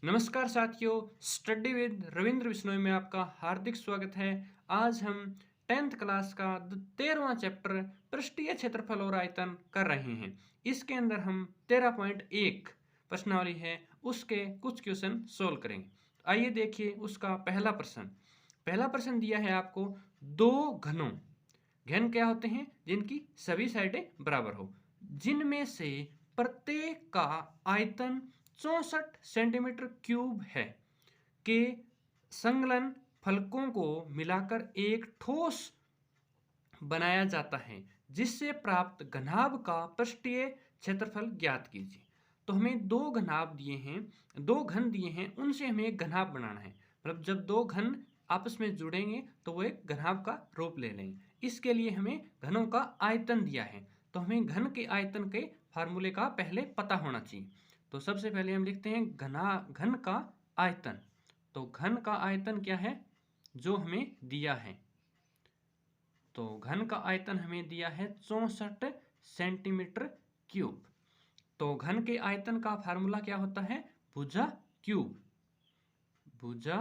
नमस्कार साथियों, study with Ravindra Bishnoi में आपका हार्दिक स्वागत है। आज हम 10th क्लास का 13वां चैप्टर पृष्ठीय क्षेत्रफल और आयतन कर रहे हैं। इसके अंदर हम 13.1 प्रश्नावली है उसके कुछ क्वेश्चन सोल्व करेंगे। आइए देखिए उसका पहला प्रश्न दिया है आपको। दो घनों, घन क्या होते हैं? जिनकी सभी साइडें बराबर हो, जिनमें से प्रत्येक का आयतन 64 सेंटीमीटर क्यूब है, के संलग्न फलकों को मिलाकर एक ठोस बनाया जाता है, जिससे प्राप्त घनाभ का पृष्ठीय क्षेत्रफल ज्ञात कीजिए। तो हमें दो घनाभ दिए हैं, दो घन दिए हैं, उनसे हमें एक घनाभ बनाना है। मतलब जब दो घन आपस में जुड़ेंगे तो वो एक घनाभ का रूप ले लेंगे। इसके लिए हमें घनों का आयतन दिया है, तो हमें घन के आयतन के फार्मूले का पहले पता होना चाहिए। तो सबसे पहले हम लिखते हैं घन का आयतन। तो घन का आयतन क्या है जो हमें दिया है? तो घन का आयतन हमें दिया है 64 सेंटीमीटर क्यूब। तो घन के आयतन का फार्मूला क्या होता है? भुजा क्यूब, भुजा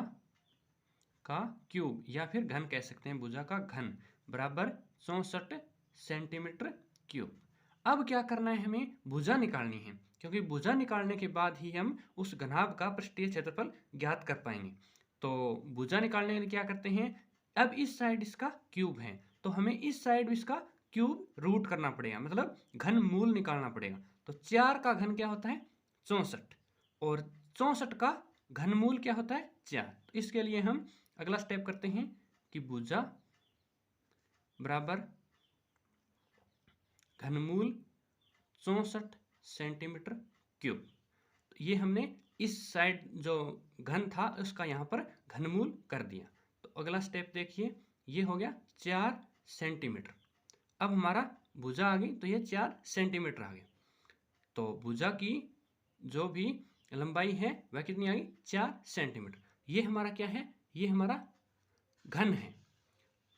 का क्यूब, या फिर घन कह सकते हैं, भुजा का घन बराबर 64 सेंटीमीटर क्यूब। अब क्या करना है? हमें भुजा निकालनी है, क्योंकि भुजा निकालने के बाद ही हम उस घनाभ का पृष्ठीय क्षेत्रफल ज्ञात कर पाएंगे। तो भुजा निकालने के लिए क्या करते हैं? अब इस साइड इसका क्यूब है, तो हमें इस साइड इसका क्यूब रूट करना पड़ेगा, मतलब घन मूल निकालना पड़ेगा। तो 4 का घन क्या होता है? 64, और 64 का घनमूल क्या होता है? 4। तो इसके लिए हम अगला स्टेप करते हैं कि भुजा बराबर घनमूल 64 सेंटीमीटर क्यूब। तो ये हमने इस साइड जो घन था उसका यहाँ पर घनमूल कर दिया। तो अगला स्टेप देखिए, ये हो गया 4 सेंटीमीटर। अब हमारा भुजा आ गई, तो ये 4 सेंटीमीटर आ गया। तो भुजा की जो भी लंबाई है वह कितनी आ गई? 4 सेंटीमीटर। ये हमारा क्या है? ये हमारा घन है।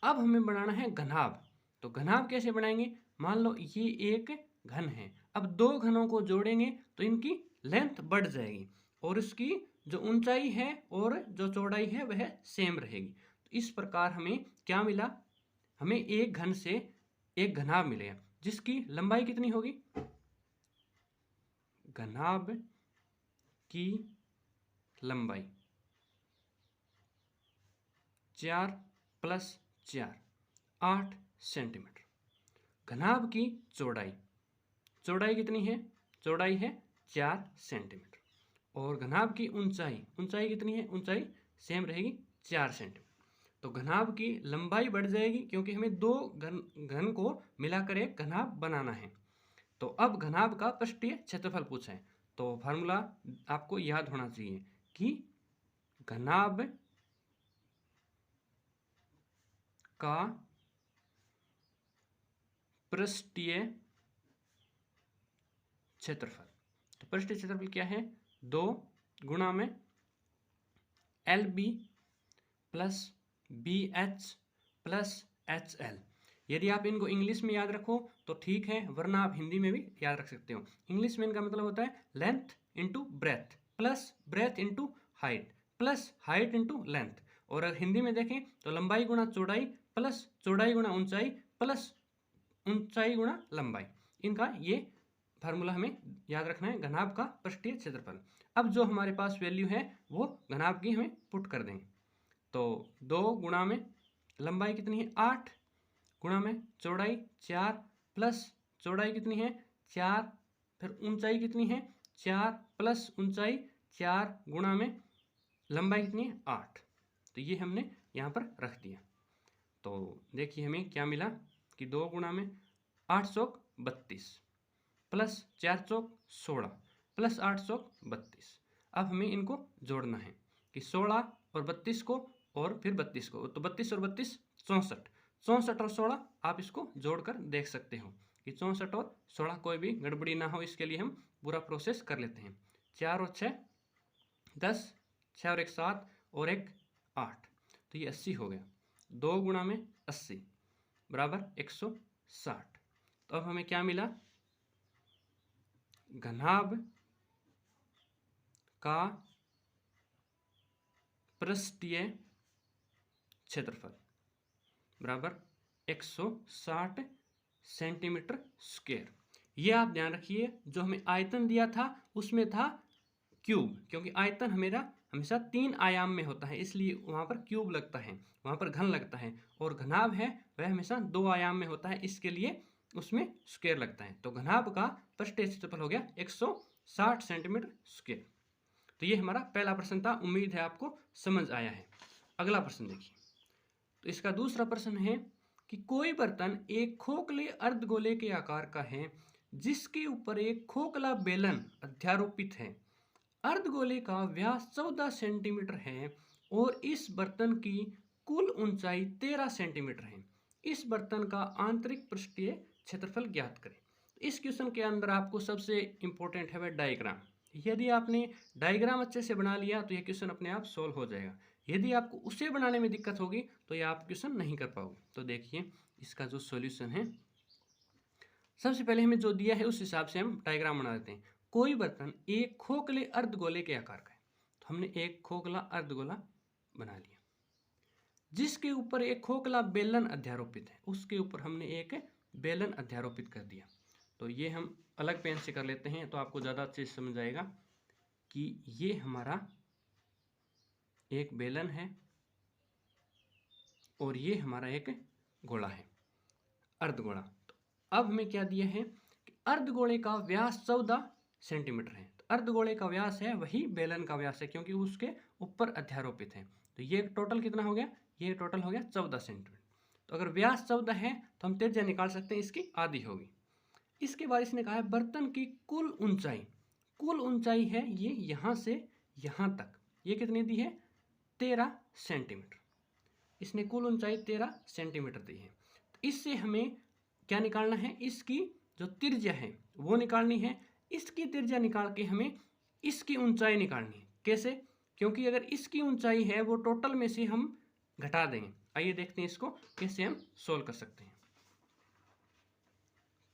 अब हमें बनाना है घनाभ। तो घनाभ कैसे बनाएंगे? मान लो ये एक घन है, अब दो घनों को जोड़ेंगे तो इनकी लेंथ बढ़ जाएगी, और इसकी जो ऊंचाई है और जो चौड़ाई है वह सेम रहेगी। तो इस प्रकार हमें क्या मिला? हमें एक घन से एक घनाभ मिलेगा, जिसकी लंबाई कितनी होगी? घनाभ की लंबाई 4 + 4 8 सेंटीमीटर। घनाभ की चौड़ाई, चौड़ाई कितनी है? चौड़ाई है 4 सेंटीमीटर। और घनाभ की ऊंचाई, ऊंचाई कितनी है? ऊंचाई सेम रहेगी 4 सेंटीमीटर। तो घनाभ की लंबाई बढ़ जाएगी, क्योंकि हमें दो घन को मिलाकर एक घनाभ बनाना है। तो अब घनाभ का पृष्ठीय क्षेत्रफल पूछा है, तो फार्मूला आपको याद होना चाहिए कि घनाभ का पृष्ठीय क्षेत्रफल। तो पृष्ठीय क्षेत्रफल क्या है? 2 गुणा में LB plus BH plus HL। यदि आप इनको इंग्लिश में याद रखो तो ठीक है, वरना आप हिंदी में भी याद रख सकते हो। इंग्लिश में इनका मतलब होता है length into breadth plus breadth into height plus height into length. और अगर हिंदी में देखें तो लंबाई गुणा चौड़ाई प्लस चौड़ाई गुणा ऊंचाई प्लस ऊंचाई गुणा लंबाई। इनका ये फार्मूला हमें याद रखना है, घनाभ का पृष्ठीय क्षेत्रफल। अब जो हमारे पास वैल्यू है वो घनाभ की हमें पुट कर देंगे। तो 2 गुणा में लंबाई कितनी है? 8 गुणा में चौड़ाई 4 प्लस चौड़ाई कितनी है? 4, फिर ऊंचाई कितनी है? 4 प्लस ऊंचाई 4 गुणा में लंबाई कितनी है? 8। तो ये हमने यहाँ पर रख दिया। तो देखिए हमें क्या मिला कि 2 गुणा में 8 चौक 32 प्लस 4 चौक 16 प्लस 8 चौक 32। अब हमें इनको जोड़ना है कि 16 और 32 को और फिर 32 को, तो 32 और 32 64, 64 और 16 आप इसको जोड़कर देख सकते हो कि 64 और 16 कोई भी गड़बड़ी ना हो। इसके लिए हम पूरा प्रोसेस कर लेते हैं। 4 और 6 10, 6 और 1 7 और 1 8, तो ये 80 हो गया। 2 गुणा में 80 बराबर 160। तो अब हमें क्या मिला? घनाभ का पृष्ठीय क्षेत्रफल बराबर 160 सेंटीमीटर स्क्वायर। ये आप ध्यान रखिए, जो हमें आयतन दिया था उसमें था क्यूब, क्योंकि आयतन हमेशा 3 आयाम में होता है, इसलिए वहाँ पर क्यूब लगता है, वहाँ पर घन लगता है। और घनाभ है वह हमेशा 2 आयाम में होता है, इसके लिए उसमें स्क्वायर लगता है। तो घनाभ का पृष्ठीय क्षेत्रफल हो गया 160 सेंटीमीटर स्क्वायर। तो ये हमारा पहला प्रश्न था, उम्मीद है आपको समझ आया है। अगला प्रश्न देखिए। तो इसका दूसरा प्रश्न है कि कोई बर्तन एक खोखले अर्धगोले के आकार का है जिसके ऊपर एक खोखला बेलन अध्यारोपित है। अर्धगोले का व्यास 14 सेंटीमीटर है और इस बर्तन की कुल ऊंचाई 13 सेंटीमीटर है। इस बर्तन का आंतरिक पृष्ठीय क्षेत्रफल ज्ञात करें। इस क्वेश्चन के अंदर आपको सबसे इंपॉर्टेंट है वह डायग्राम। यदि आपने डायग्राम अच्छे से बना लिया तो यह क्वेश्चन अपने आप सोल्व हो जाएगा। यदि आपको उसे बनाने में दिक्कत होगी तो यह आप क्वेश्चन नहीं कर पाओगे। तो देखिए इसका जो सॉल्यूशन है, सबसे पहले हमें जो दिया है उस हिसाब से हम डायग्राम बना देते हैं। कोई बर्तन एक खोखले अर्धगोले के आकार का है, तो हमने एक खोखला अर्धगोला बना लिया जिसके ऊपर एक खोखला बेलन अध्यारोपित है, उसके ऊपर हमने एक बेलन अध्यारोपित कर दिया। तो ये हम अलग पेन से कर लेते हैं तो आपको ज़्यादा अच्छे से समझ आएगा कि ये हमारा एक बेलन है और ये हमारा एक गोला है, अर्धगोला। तो अब हमें क्या दिया है कि अर्धगोले का व्यास 14 सेंटीमीटर है। तो अर्धगोले का व्यास है वही बेलन का व्यास है, क्योंकि उसके ऊपर अध्यारोपित है। तो ये टोटल कितना हो गया, ये टोटल हो गया 14 सेंटीमीटर। तो अगर व्यास 14 है तो हम त्रिज्या निकाल सकते हैं, इसकी आधी होगी। इसके बाद इसने कहा है बर्तन की कुल ऊंचाई है ये यहाँ से यहाँ तक, ये कितनी दी है 13 सेंटीमीटर। इसने कुल ऊंचाई 13 सेंटीमीटर दी है। तो इससे हमें क्या निकालना है, इसकी जो त्रिज्या है वो निकालनी है। इसकी त्रिज्या निकाल के हमें इसकी ऊंचाई निकालनी है। कैसे, क्योंकि अगर इसकी ऊंचाई है वो टोटल में से हम घटा देंगे। आइए देखते हैं इसको कैसे हम सोल्व कर सकते हैं।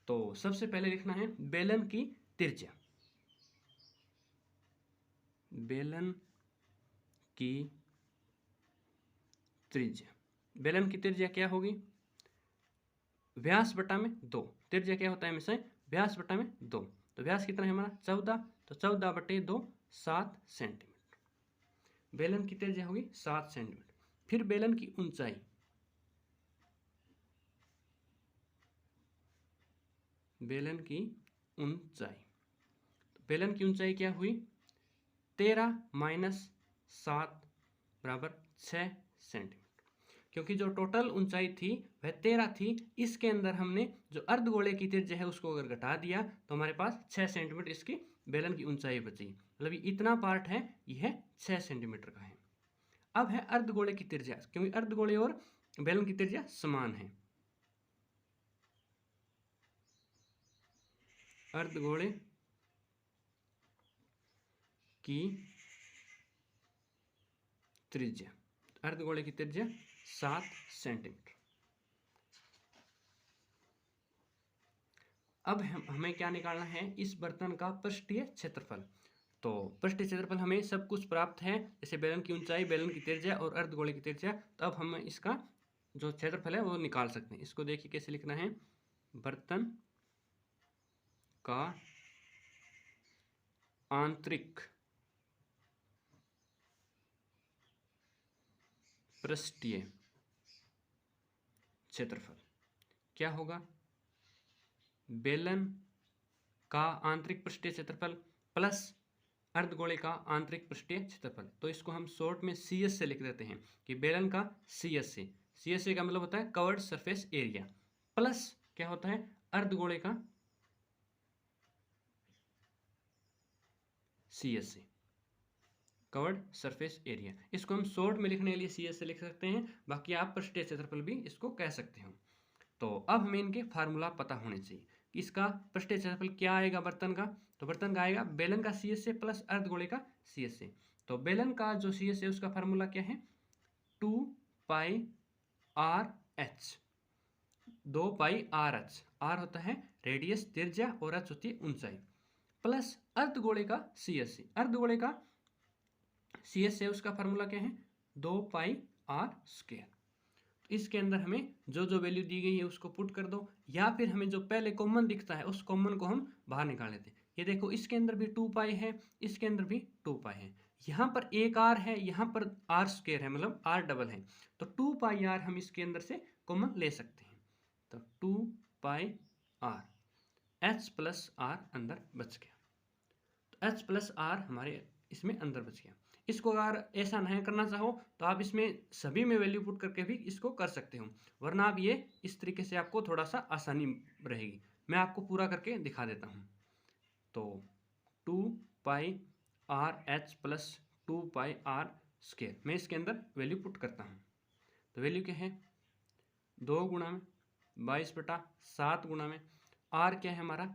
तो सबसे पहले लिखना है बेलन की त्रिज्या। बेलन की त्रिज्या, बेलन की त्रिज्या क्या होगी, व्यास बटा में 2। त्रिज्या क्या होता है हमेशा, व्यास बटा में 2। तो व्यास कितना है हमारा 14, तो 14 बटे 2 7 सेंटीमीटर। बेलन की त्रिज्या होगी 7 सेंटीमीटर। फिर बेलन की ऊंचाई, बेलन की ऊंचाई, तो बेलन की ऊंचाई क्या हुई 13 माइनस 7 बराबर 6 सेंटीमीटर। क्योंकि जो टोटल ऊंचाई थी वह 13 थी, इसके अंदर हमने जो अर्धगोले की त्रिज्या है उसको अगर घटा दिया तो हमारे पास 6 सेंटीमीटर इसकी बेलन की ऊंचाई बची। मतलब इतना पार्ट है यह 6 सेंटीमीटर का है। अब है अर्धगोले की त्रिज्या, क्योंकि अर्धगोले और बेलन की त्रिज्या समान है। अर्धगोले की त्रिज्या, अर्धगोले की त्रिज्या 7 सेंटीमीटर। अब हमें क्या निकालना है, इस बर्तन का पृष्ठीय क्षेत्रफल। तो पृष्ठीय क्षेत्रफल हमें सब कुछ प्राप्त है, जैसे बेलन की ऊंचाई, बेलन की त्रिज्या और अर्धगोले की त्रिज्या। तो अब हम इसका जो क्षेत्रफल है वो निकाल सकते हैं। इसको देखिए कैसे लिखना है, बर्तन का आंतरिक पृष्ठीय क्षेत्रफल क्या होगा, बेलन का आंतरिक पृष्ठीय क्षेत्रफल प्लस अर्धगोले का आंतरिक पृष्ठीय क्षेत्रफल। तो इसको हम शॉर्ट में CS से लिख देते हैं कि बेलन का CS से का मतलब होता है कवर्ड सरफेस एरिया, प्लस क्या होता है अर्धगोले का CS से कवर्ड सरफेस एरिया। इसको हम शॉर्ट में लिखने के लिए CS से लिख सकते हैं, बाकी आप पृष्ठीय क्षेत्रफल भी इसको कह सकते हो। तो अब हमें इनके फार्मूला पता होने चाहिए कि इसका पृष्ठीय क्षेत्रफल क्या आएगा बर्तन का। तो बर्तन का आएगा बेलन का CS से प्लस अर्धगोले का CS से। तो बेलन का जो CS है उसका फार्मूला क्या है 2πRh, 2πRh। R होता है रेडियस त्रिज्या और H होती है ऊंचाई, प्लस अर्धगोले का CS से। अर्धगोले का CS है उसका फार्मूला क्या है 2 पाई आर स्क्वायर। तो इसके अंदर हमें जो जो वैल्यू दी गई है उसको पुट कर दो, या फिर हमें जो पहले कॉमन दिखता है उस कॉमन को हम बाहर निकाल लेते हैं। ये देखो इसके अंदर भी 2 पाई है, इसके अंदर भी 2 पाई है, यहाँ पर एक आर है, यहाँ पर आर स्क्वायर है, मतलब आर डबल है, तो 2 पाई आर हम इसके अंदर से कॉमन ले सकते हैं। तो 2 pi R, H plus are अंदर बच गया, तो एच प्लस आर हमारे इसमें अंदर बच गया। इसको अगर ऐसा नहीं करना चाहो तो आप इसमें सभी में वैल्यू पुट करके भी इसको कर सकते हो, वरना आप ये इस तरीके से आपको थोड़ा सा आसानी रहेगी। मैं आपको पूरा करके दिखा देता हूँ। तो 2 pi R H plus 2 pi R square, मैं इसके अंदर वैल्यू पुट करता हूँ। तो वैल्यू क्या है, 2 गुणा में 22/7 गुणा में आर क्या है हमारा,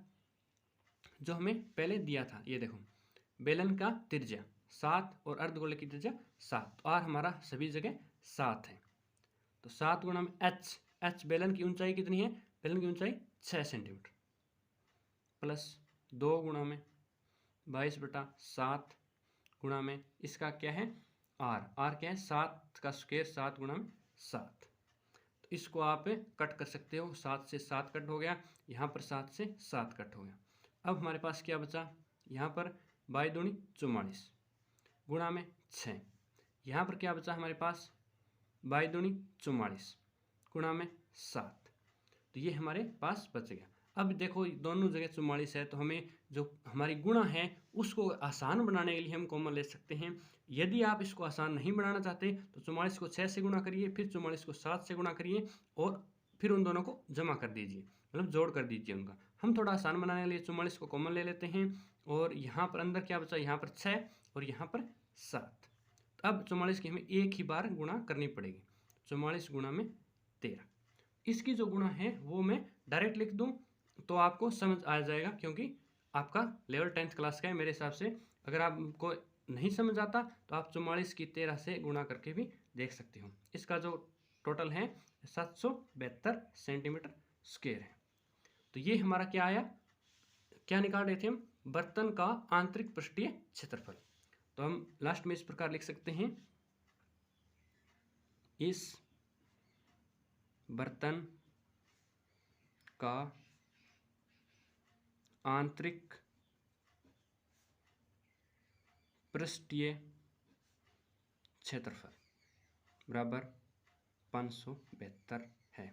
जो हमें पहले दिया था, ये देखो बेलन का त्रिज्या 7 और अर्धगोले की त्रिज्या 7, तो आर हमारा सभी जगह 7 है। तो 7 गुणा में एच, एच बेलन की ऊंचाई कितनी है, बेलन की ऊंचाई 6 सेंटीमीटर, प्लस 2 गुणा में 22/7 गुणा में इसका क्या है आर, आर क्या है 7 का स्क्वायर, 7 गुणा में 7। तो इसको आप कट कर सकते हो, 7 से 7 कट हो गया, यहाँ पर 7 से 7 कट हो गया। अब हमारे पास क्या बचा, यहाँ पर 22 दूनी 44 गुणा में 6, यहाँ पर क्या बचा हमारे पास 22 दूनी 44 गुणा में 7, तो ये हमारे पास बच गया। अब देखो दोनों जगह 44 है, तो हमें जो हमारी गुणा है उसको आसान बनाने के लिए हम कॉमन ले सकते हैं। यदि आप इसको आसान नहीं बनाना चाहते तो 44 को 6 से गुणा करिए, फिर 44 को 7 से गुणा करिए और फिर उन दोनों को जमा कर दीजिए, मतलब जोड़ कर दीजिए उनका। हम थोड़ा आसान बनाने के लिए 44 को कॉमन ले लेते हैं, और यहाँ पर अंदर क्या बचा, यहाँ पर 6 और यहाँ पर 7। तो अब 44 की हमें एक ही बार गुणा करनी पड़ेगी, 44 गुणा में 13। इसकी जो गुणा है वो मैं डायरेक्ट लिख दूं तो आपको समझ आ जाएगा, क्योंकि आपका लेवल 10th क्लास का है मेरे हिसाब से। अगर आपको नहीं समझ आता तो आप 44 की 13 से गुणा करके भी देख सकते हो। इसका जो टोटल है 772 सेंटीमीटर स्क्वायर है। तो ये हमारा क्या आया, क्या निकाल रहे थे हम, बर्तन का आंतरिक पृष्ठीय क्षेत्रफल। तो हम लास्ट में इस प्रकार लिख सकते हैं, इस बर्तन का आंतरिक पृष्ठीय क्षेत्रफल बराबर 572 है।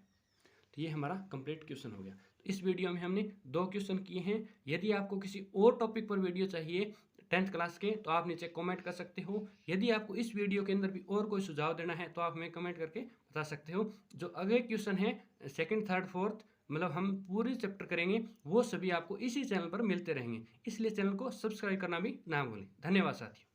तो ये हमारा कंप्लीट क्वेश्चन हो गया। तो इस वीडियो में हमने 2 क्वेश्चन किए हैं। यदि आपको किसी और टॉपिक पर वीडियो चाहिए 10th क्लास के तो आप नीचे कमेंट कर सकते हो। यदि आपको इस वीडियो के अंदर भी और कोई सुझाव देना है तो आप हमें कमेंट करके बता सकते हो। जो अगले क्वेश्चन है 2nd, 3rd, 4th, मतलब हम पूरी चैप्टर करेंगे, वो सभी आपको इसी चैनल पर मिलते रहेंगे, इसलिए चैनल को सब्सक्राइब करना भी ना भूलें। धन्यवाद साथियों।